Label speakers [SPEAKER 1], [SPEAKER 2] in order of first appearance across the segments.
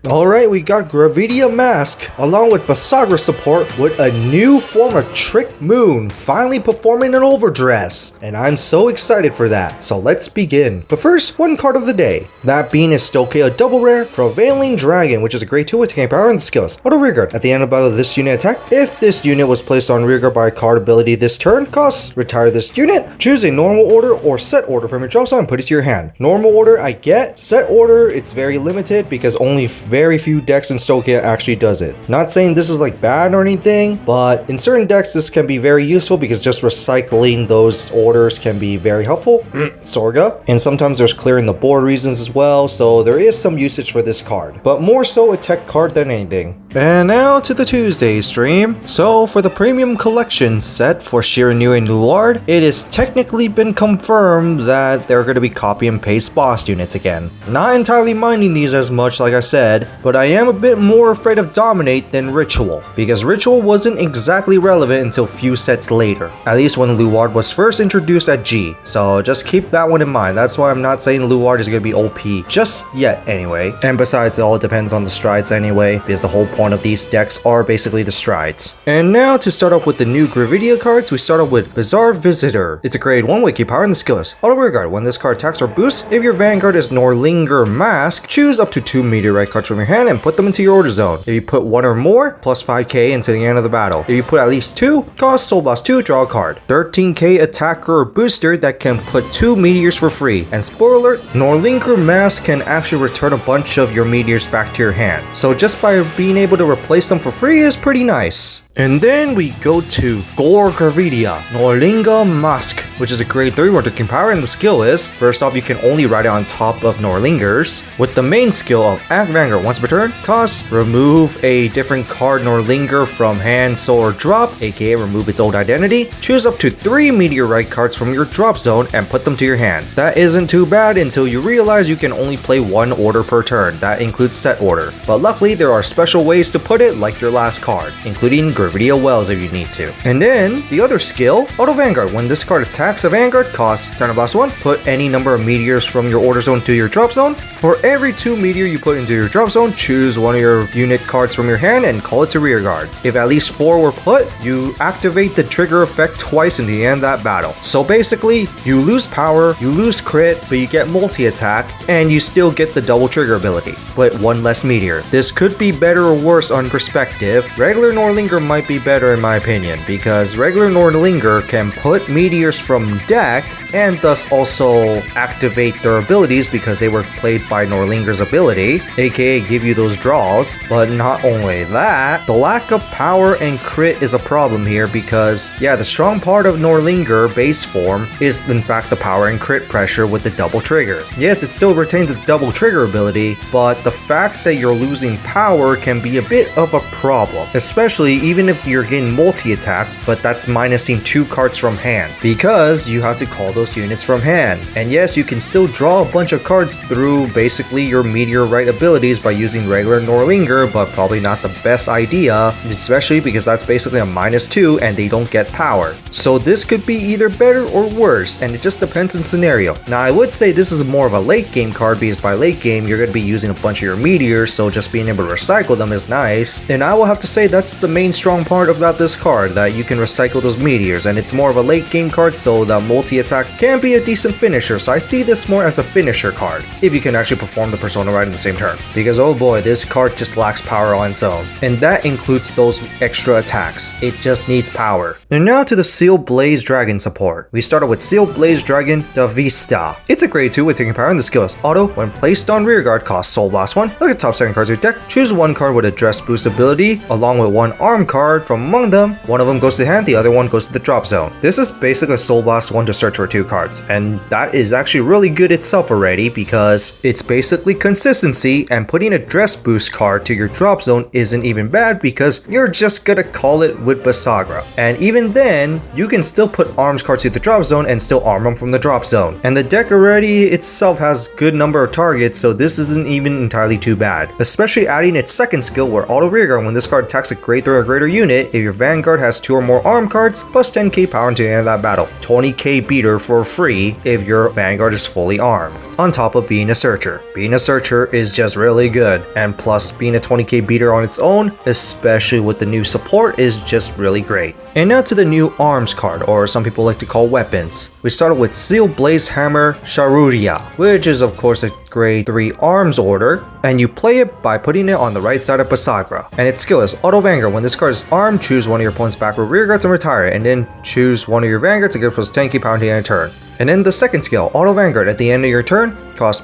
[SPEAKER 1] Alright, we got Gravidia Mask along with Bavsargra support with a new form of Trickmoon finally performing an OverDress, and I'm so excited for that. So let's begin. But first, one card of the day. That being is still a double rare Prevailing Dragon, which is a grade 2 with taking power and skills. Auto rearguard. At the end of battle, this unit attack. If this unit was placed on rearguard by a card ability this turn, costs retire this unit. Choose a normal order or set order from your drop zone and put it to your hand. Normal order I get. Set order it's very limited because only very few decks in Stokia actually does it. Not saying this is like bad or anything, but in certain decks this can be very useful because just recycling those orders can be very helpful. Sorga. And sometimes there's clearing the board reasons as well, so there is some usage for this card, but more so a tech card than anything. And now to the Tuesday stream. So for the premium collection set for Shiranui and Luard, it has technically been confirmed that they're going to be copy and paste boss units again. Not entirely minding these as much like I said, but I am a bit more afraid of Dominate than Ritual, because Ritual wasn't exactly relevant until few sets later, at least when Luard was first introduced at G, so just keep that one in mind. That's why I'm not saying Luard is going to be OP just yet anyway, and besides it all depends on the strides anyway, because the whole point of these decks are basically the strides. And now to start off with the new Gravidia cards, we start off with Bizarre Visitor. It's a grade 1 with keep power and the skills. Auto rearguard. When this card attacks or boosts, if your Vanguard is Nordlinger Mask, choose up to 2 meteorite cards from your hand and put them into your order zone. If you put 1 or more, plus 5k until the end of the battle. If you put at least 2, cost Soul Blast 2, draw a card. 13k attacker or booster that can put 2 meteors for free. And spoiler alert, Nordlinger Mask can actually return a bunch of your meteors back to your hand. So just by being able to replace them for free is pretty nice. And then we go to Gore Gravidia Nordlinger Mask, which is a grade 3 where the power and the skill is, first off you can only ride it on top of Nordlingers, with the main skill of Act Vanguard once per turn, cost remove a different card Nordlinger from hand, soul, or drop, aka remove its old identity, choose up to 3 meteorite cards from your drop zone and put them to your hand. That isn't too bad until you realize you can only play 1 order per turn, that includes set order, but luckily there are special ways to put it like your last card, including Gravidia Wells if you need to. And then the other skill, Auto Vanguard. When this card attacks a Vanguard, cost turn of last 1, put any number of meteors from your order zone to your drop zone. For every 2 meteor you put into your drop zone, choose one of your unit cards from your hand and call it to rearguard. If at least 4 were put, you activate the trigger effect twice in the end of that battle. So basically, you lose power, you lose crit, but you get multi-attack, and you still get the double trigger ability, but 1 less meteor. This could be better or worse on perspective. Regular Nordlinger might be better in my opinion, because regular Nordlinger can put meteors from deck and thus also activate their abilities because they were played by Nordlinger's ability, aka give you those draws. But not only that, the lack of power and crit is a problem here because, yeah, the strong part of Nordlinger base form is in fact the power and crit pressure with the double trigger. Yes, it still retains its double trigger ability, but the fact that you're losing power can be a bit of a problem, especially even if you're getting multi-attack, but that's minusing 2 cards from hand, because you have to call those units from hand. And yes, you can still draw a bunch of cards through basically your meteorite abilities by using regular Nordlinger, but probably not the best idea, especially because that's basically a -2 and they don't get power. So this could be either better or worse, and it just depends on scenario. Now I would say this is more of a late game card because by late game you're going to be using a bunch of your meteors, so just being able to recycle them is nice. And I will have to say that's the main strong part about this card, that you can recycle those meteors, and it's more of a late game card, so the multi-attack can be a decent finisher. So I see this more as a finisher card if you can actually perform the persona right in the same turn, because oh boy, this card just lacks power on its own, and that includes those extra attacks. It just needs power. And now to the Sealed Blaze Dragon support. We started with Sealed Blaze Dragon Da Vista. It's a grade 2 with taking power and the skills. Auto, when placed on rearguard, costs Soul Blast 1. Look at top 7 cards of your deck, choose 1 card with a dress boost ability along with 1 arm card from among them. 1 of them goes to hand, the other one goes to the drop zone. This is basically a Soul Blast 1 to search for 2 cards, and that is actually really good itself already because it's basically consistency, and putting a dress boost card to your drop zone isn't even bad because you're just gonna call it with Bavsargra. And even then, you can still put arms cards to the drop zone and still arm them from the drop zone. And the deck already itself has good number of targets, so this isn't even entirely too bad. Especially adding its second skill where Auto Rearguard, when this card attacks a grade 3 or greater unit, if your Vanguard has 2 or more arm cards, plus 10k power until the end of that battle. 20k beater for free if your Vanguard is fully armed. on top of being a searcher. Being a searcher is just really good, and plus being a 20k beater on its own, especially with the new support, is just really great. And now to the new arms card, or some people like to call weapons. We started with Steel Blaze Hammer Sharuria, which is of course a grade 3 arms order, and you play it by putting it on the right side of Bavsargra. And its skill is Auto Vanguard. When this card is armed, choose one of your opponent's backward rearguards and retire it, and then choose one of your Vanguards to get plus 10k power at the end of turn. And then the second skill, Auto Vanguard. At the end of your turn,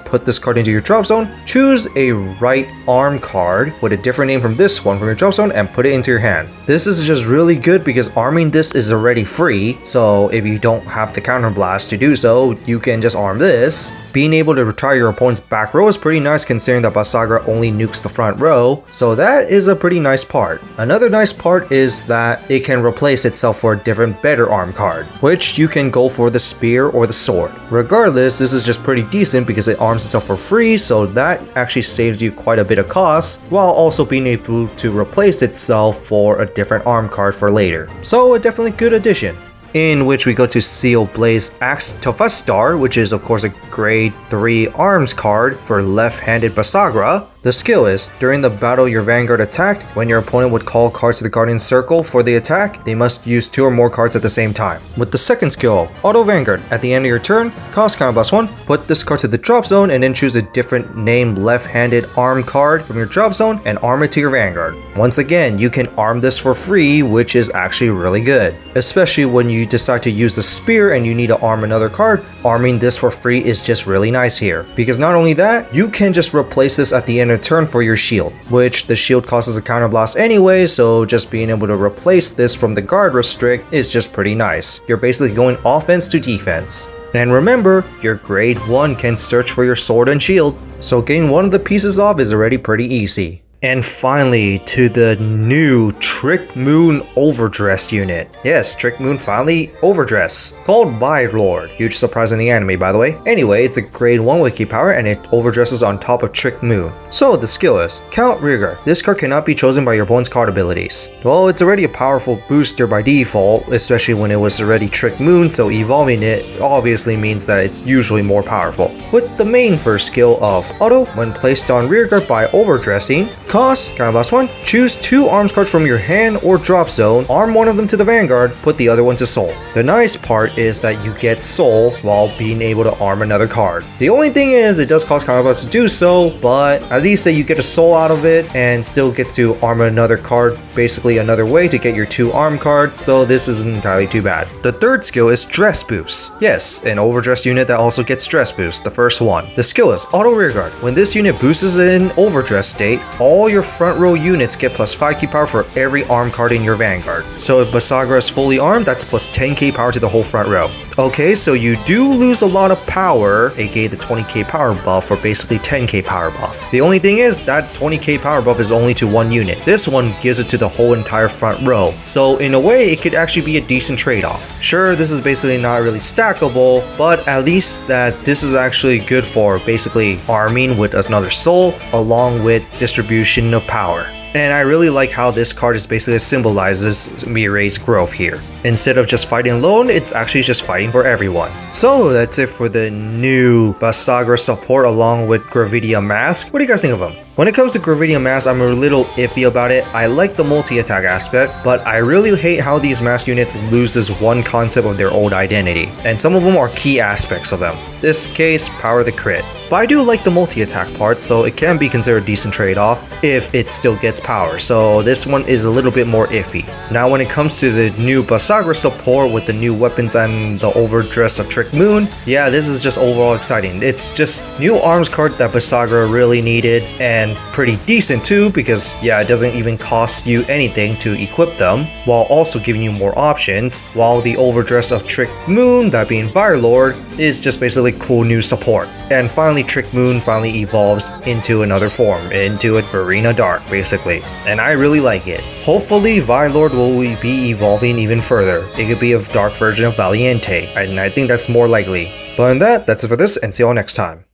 [SPEAKER 1] put this card into your drop zone, choose a right arm card with a different name from this one from your drop zone, and put it into your hand. This is just really good because arming this is already free, so if you don't have the counter blast to do so, you can just arm this. Being able to retire your opponent's back row is pretty nice considering that Bavsargra only nukes the front row, so that is a pretty nice part. Another nice part is that it can replace itself for a different better arm card, which you can go for the spear or the sword. Regardless, this is just pretty decent because it arms itself for free, so that actually saves you quite a bit of cost, while also being able to replace itself for a different arm card for later. So a definitely good addition. In which we go to Steel Blaze Axe Tofustar, which is of course a grade 3 arms card for left-handed Bavsargra. The skill is, during the battle your Vanguard attacked, when your opponent would call cards to the Guardian Circle for the attack, they must use 2 or more cards at the same time. With the second skill, Auto Vanguard, at the end of your turn, cost counter +1, put this card to the drop zone and then choose a different named left-handed arm card from your drop zone and arm it to your Vanguard. Once again, you can arm this for free, which is actually really good. Especially when you decide to use the spear and you need to arm another card, arming this for free is just really nice here. Because not only that, you can just replace this at the end of turn for your shield, which the shield costs a counter blast anyway, so just being able to replace this from the guard restrict is just pretty nice. You're basically going offense to defense. And remember, your grade 1 can search for your sword and shield, so getting one of the pieces off is already pretty easy. And finally, to the new Trickmoon OverDress unit. Yes, Trickmoon finally OverDress, called Vanguard. Huge surprise in the anime, by the way. Anyway, it's a grade 1 wiki power and it overdresses on top of Trickmoon. So the skill is, Count Rearguard. This card cannot be chosen by your opponent's card abilities. Well, it's already a powerful booster by default, especially when it was already Trickmoon, so evolving it obviously means that it's usually more powerful. With the main first skill of Auto, when placed on Rearguard by overdressing, cost, counter +1, choose 2 arms cards from your hand or drop zone, arm one of them to the Vanguard, put the other one to Soul. The nice part is that you get Soul while being able to arm another card. The only thing is it does cost counter + to do so, but at least that you get a Soul out of it and still gets to arm another card, basically another way to get your 2 arm cards, so this isn't entirely too bad. The third skill is Dress Boost. Yes, an overdress unit that also gets Dress Boost, the first one. The skill is Auto Rearguard. When this unit boosts in overdress state, all your front row units get plus 5k power for every arm card in your Vanguard. So if Bavsargra is fully armed, that's plus 10k power to the whole front row. Okay, so you do lose a lot of power, aka the 20k power buff for basically 10k power buff. The only thing is that 20k power buff is only to one unit. This one gives it to the whole entire front row. So in a way, it could actually be a decent trade-off. Sure, this is basically not really stackable, but at least that this is actually good for basically arming with another soul along with distribution of power. And I really like how this card is basically symbolizes Mirai's growth here. Instead of just fighting alone, it's actually just fighting for everyone. So that's it for the new Bavsargra support along with Gravidia Mask. What do you guys think of them? When it comes to Gravidia Mask, I'm a little iffy about it. I like the multi-attack aspect, but I really hate how these mask units lose this one concept of their old identity. And some of them are key aspects of them. In this case, power the crit. But I do like the multi-attack part, so it can be considered a decent trade-off if it still gets power. So this one is a little bit more iffy. Now when it comes to the new Bavsargra support with the new weapons and the overdress of Trickmoon, yeah, this is just overall exciting. It's just new arms card that Bavsargra really needed, and pretty decent too, because yeah, it doesn't even cost you anything to equip them, while also giving you more options, while the overdress of Trickmoon, that being Vanguard, is just basically cool new support. And finally Trickmoon finally evolves into another form, into a Verena Dark basically, and I really like it. Hopefully Vanguard will be evolving even further. It could be a dark version of Valiente, and I think that's more likely. But on that, that's it for this, and see you all next time.